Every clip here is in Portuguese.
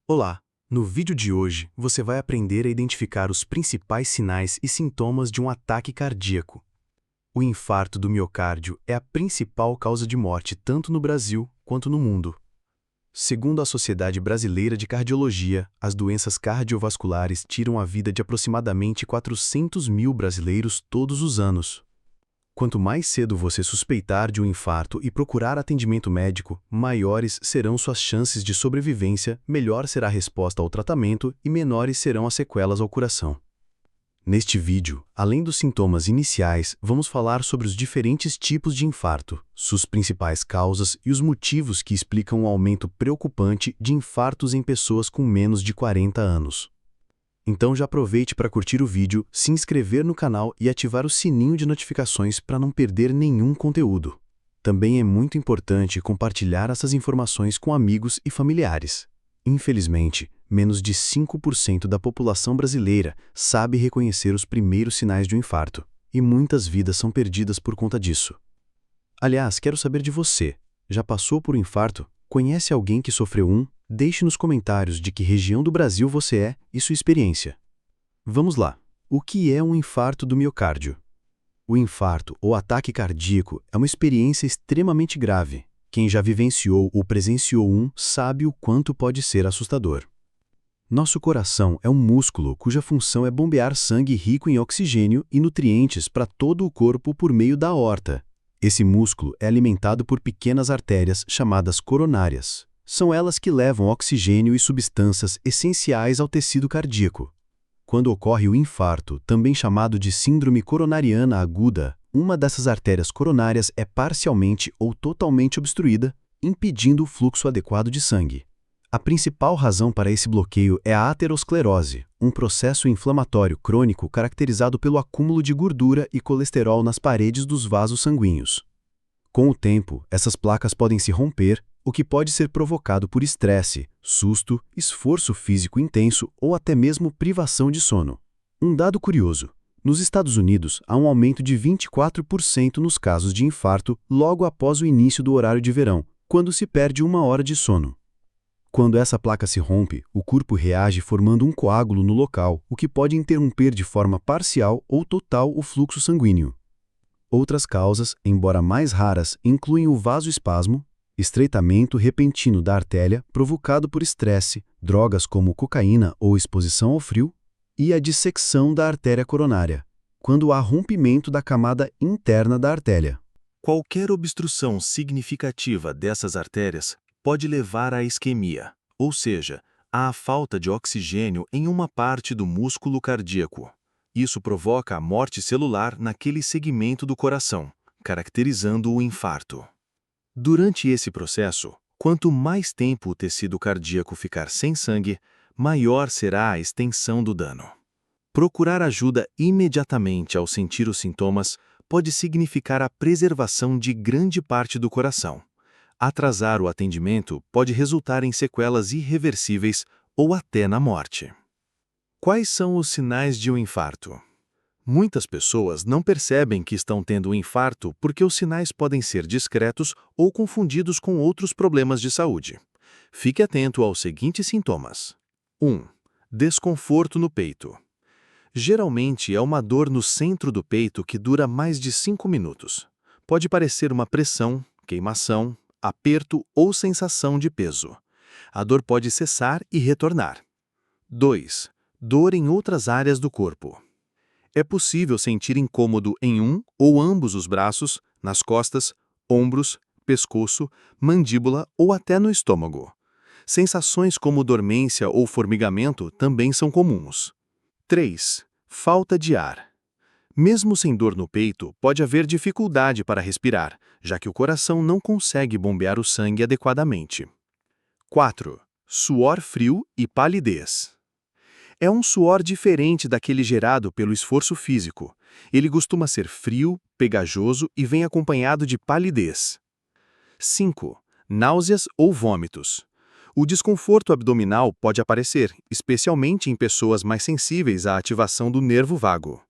Olá! No vídeo de hoje, você vai aprender a identificar os principais sinais e sintomas de um ataque cardíaco. O infarto do miocárdio é a principal causa de morte tanto no Brasil quanto no mundo. Segundo a Sociedade Brasileira de Cardiologia, as doenças cardiovasculares tiram a vida de aproximadamente 400 mil brasileiros todos os anos. Quanto mais cedo você suspeitar de um infarto e procurar atendimento médico, maiores serão suas chances de sobrevivência, melhor será a resposta ao tratamento e menores serão as sequelas ao coração. Neste vídeo, além dos sintomas iniciais, vamos falar sobre os diferentes tipos de infarto, suas principais causas e os motivos que explicam um aumento preocupante de infartos em pessoas com menos de 40 anos. Então já aproveite para curtir o vídeo, se inscrever no canal e ativar o sininho de notificações para não perder nenhum conteúdo. Também é muito importante compartilhar essas informações com amigos e familiares. Infelizmente, menos de 5% da população brasileira sabe reconhecer os primeiros sinais de um infarto, e muitas vidas são perdidas por conta disso. Aliás, quero saber de você. Já passou por um infarto? Conhece alguém que sofreu um? Deixe nos comentários de que região do Brasil você é e sua experiência. Vamos lá. O que é um infarto do miocárdio? O infarto ou ataque cardíaco é uma experiência extremamente grave. Quem já vivenciou ou presenciou um sabe o quanto pode ser assustador. Nosso coração é um músculo cuja função é bombear sangue rico em oxigênio e nutrientes para todo o corpo por meio da aorta. Esse músculo é alimentado por pequenas artérias chamadas coronárias. São elas que levam oxigênio e substâncias essenciais ao tecido cardíaco. Quando ocorre o infarto, também chamado de síndrome coronariana aguda, uma dessas artérias coronárias é parcialmente ou totalmente obstruída, impedindo o fluxo adequado de sangue. A principal razão para esse bloqueio é a aterosclerose, um processo inflamatório crônico caracterizado pelo acúmulo de gordura e colesterol nas paredes dos vasos sanguíneos. Com o tempo, essas placas podem se romper, o que pode ser provocado por estresse, susto, esforço físico intenso ou até mesmo privação de sono. Um dado curioso: nos Estados Unidos, há um aumento de 24% nos casos de infarto logo após o início do horário de verão, quando se perde 1 hora de sono. Quando essa placa se rompe, o corpo reage formando um coágulo no local, o que pode interromper de forma parcial ou total o fluxo sanguíneo. Outras causas, embora mais raras, incluem o vasoespasmo, estreitamento repentino da artéria provocado por estresse, drogas como cocaína ou exposição ao frio, e a dissecção da artéria coronária, quando há rompimento da camada interna da artéria. Qualquer obstrução significativa dessas artérias pode levar à isquemia, ou seja, à falta de oxigênio em uma parte do músculo cardíaco. Isso provoca a morte celular naquele segmento do coração, caracterizando o infarto. Durante esse processo, quanto mais tempo o tecido cardíaco ficar sem sangue, maior será a extensão do dano. Procurar ajuda imediatamente ao sentir os sintomas pode significar a preservação de grande parte do coração. Atrasar o atendimento pode resultar em sequelas irreversíveis ou até na morte. Quais são os sinais de um infarto? Muitas pessoas não percebem que estão tendo um infarto porque os sinais podem ser discretos ou confundidos com outros problemas de saúde. Fique atento aos seguintes sintomas. 1. Desconforto no peito. Geralmente é uma dor no centro do peito que dura mais de 5 minutos. Pode parecer uma pressão, queimação, aperto ou sensação de peso. A dor pode cessar e retornar. 2. Dor em outras áreas do corpo. É possível sentir incômodo em um ou ambos os braços, nas costas, ombros, pescoço, mandíbula ou até no estômago. Sensações como dormência ou formigamento também são comuns. 3. Falta de ar. Mesmo sem dor no peito, pode haver dificuldade para respirar, já que o coração não consegue bombear o sangue adequadamente. 4. Suor frio e palidez. É um suor diferente daquele gerado pelo esforço físico. Ele costuma ser frio, pegajoso e vem acompanhado de palidez. 5. Náuseas ou vômitos. O desconforto abdominal pode aparecer, especialmente em pessoas mais sensíveis à ativação do nervo vago.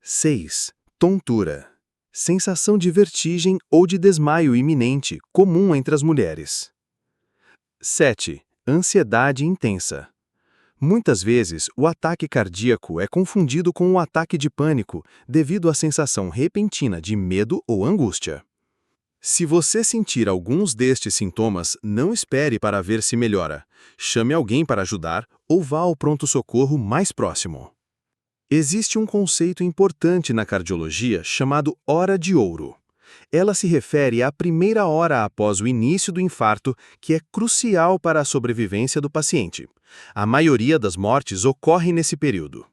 6. Tontura. Sensação de vertigem ou de desmaio iminente, comum entre as mulheres. 7. Ansiedade intensa. Muitas vezes, o ataque cardíaco é confundido com um ataque de pânico devido à sensação repentina de medo ou angústia. Se você sentir alguns destes sintomas, não espere para ver se melhora. Chame alguém para ajudar ou vá ao pronto-socorro mais próximo. Existe um conceito importante na cardiologia chamado hora de ouro. Ela se refere à primeira hora após o início do infarto, que é crucial para a sobrevivência do paciente. A maioria das mortes ocorre nesse período.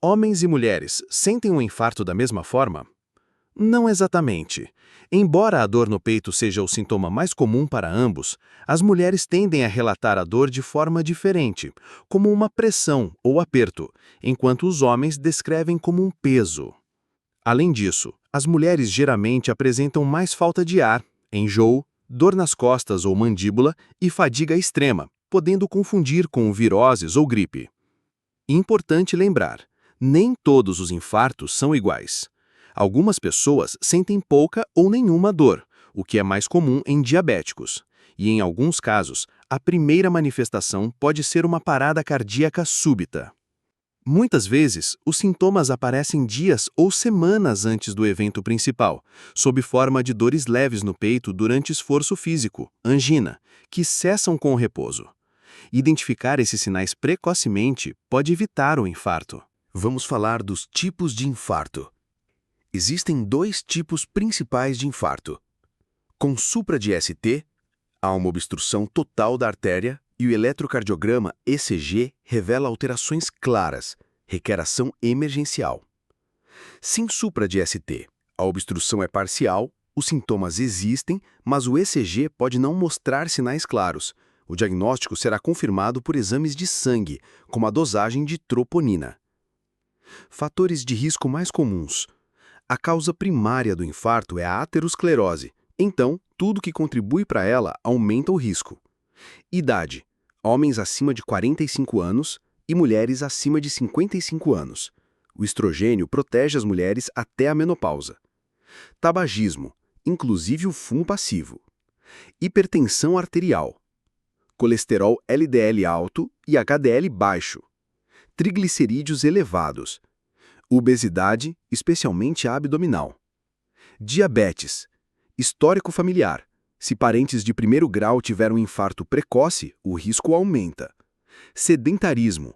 Homens e mulheres sentem um infarto da mesma forma? Não exatamente. Embora a dor no peito seja o sintoma mais comum para ambos, as mulheres tendem a relatar a dor de forma diferente, como uma pressão ou aperto, enquanto os homens descrevem como um peso. Além disso, as mulheres geralmente apresentam mais falta de ar, enjoo, dor nas costas ou mandíbula e fadiga extrema, podendo confundir com viroses ou gripe. Importante lembrar, nem todos os infartos são iguais. Algumas pessoas sentem pouca ou nenhuma dor, o que é mais comum em diabéticos. E em alguns casos, a primeira manifestação pode ser uma parada cardíaca súbita. Muitas vezes, os sintomas aparecem dias ou semanas antes do evento principal, sob forma de dores leves no peito durante esforço físico, angina, que cessam com o repouso. Identificar esses sinais precocemente pode evitar o infarto. Vamos falar dos tipos de infarto. Existem dois tipos principais de infarto. Com supra de ST, há uma obstrução total da artéria e o eletrocardiograma ECG revela alterações claras, requer ação emergencial. Sem supra de ST, a obstrução é parcial, os sintomas existem, mas o ECG pode não mostrar sinais claros. O diagnóstico será confirmado por exames de sangue, como a dosagem de troponina. Fatores de risco mais comuns. A causa primária do infarto é a aterosclerose, então tudo que contribui para ela aumenta o risco. Idade. Homens acima de 45 anos e mulheres acima de 55 anos. O estrogênio protege as mulheres até a menopausa. Tabagismo, inclusive o fumo passivo. Hipertensão arterial. Colesterol LDL alto e HDL baixo. Triglicerídeos elevados. Obesidade, especialmente abdominal. Diabetes. Histórico familiar. Se parentes de primeiro grau tiveram um infarto precoce, o risco aumenta. Sedentarismo.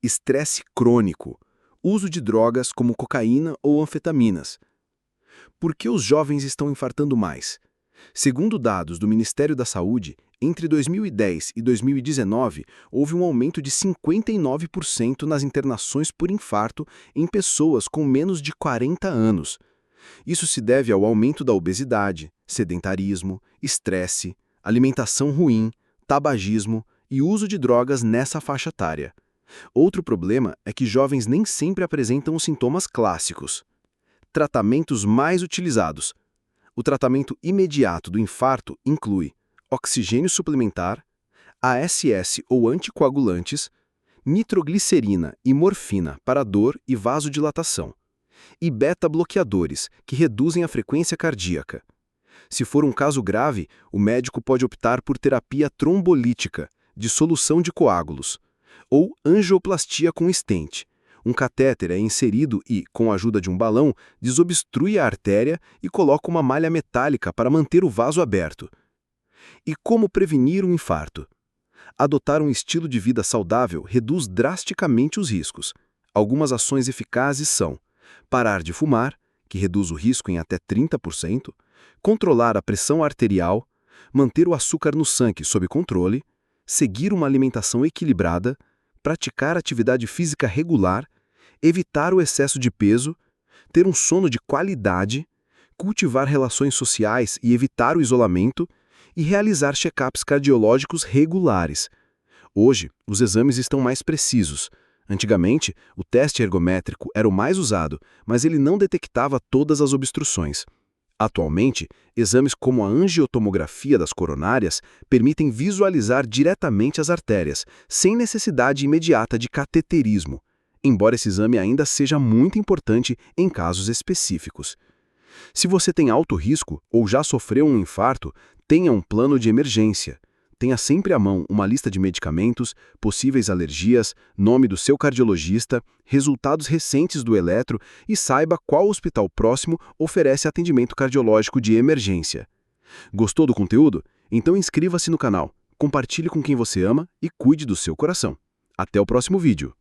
Estresse crônico. Uso de drogas como cocaína ou anfetaminas. Por que os jovens estão infartando mais? Segundo dados do Ministério da Saúde, entre 2010 e 2019, houve um aumento de 59% nas internações por infarto em pessoas com menos de 40 anos. Isso se deve ao aumento da obesidade, sedentarismo, estresse, alimentação ruim, tabagismo e uso de drogas nessa faixa etária. Outro problema é que jovens nem sempre apresentam os sintomas clássicos. Tratamentos mais utilizados. O tratamento imediato do infarto inclui oxigênio suplementar, ASS ou anticoagulantes, nitroglicerina e morfina para dor e vasodilatação, e beta-bloqueadores, que reduzem a frequência cardíaca. Se for um caso grave, o médico pode optar por terapia trombolítica, dissolução de coágulos, ou angioplastia com stent. Um catéter é inserido e, com a ajuda de um balão, desobstrui a artéria e coloca uma malha metálica para manter o vaso aberto. E como prevenir um infarto? Adotar um estilo de vida saudável reduz drasticamente os riscos. Algumas ações eficazes são: parar de fumar, que reduz o risco em até 30%, controlar a pressão arterial, manter o açúcar no sangue sob controle, seguir uma alimentação equilibrada, praticar atividade física regular, evitar o excesso de peso, ter um sono de qualidade, cultivar relações sociais e evitar o isolamento, e realizar check-ups cardiológicos regulares. Hoje, os exames estão mais precisos. Antigamente, o teste ergométrico era o mais usado, mas ele não detectava todas as obstruções. Atualmente, exames como a angiotomografia das coronárias permitem visualizar diretamente as artérias, sem necessidade imediata de cateterismo, embora esse exame ainda seja muito importante em casos específicos. Se você tem alto risco ou já sofreu um infarto, tenha um plano de emergência. Tenha sempre à mão uma lista de medicamentos, possíveis alergias, nome do seu cardiologista, resultados recentes do eletro e saiba qual hospital próximo oferece atendimento cardiológico de emergência. Gostou do conteúdo? Então inscreva-se no canal, compartilhe com quem você ama e cuide do seu coração. Até o próximo vídeo.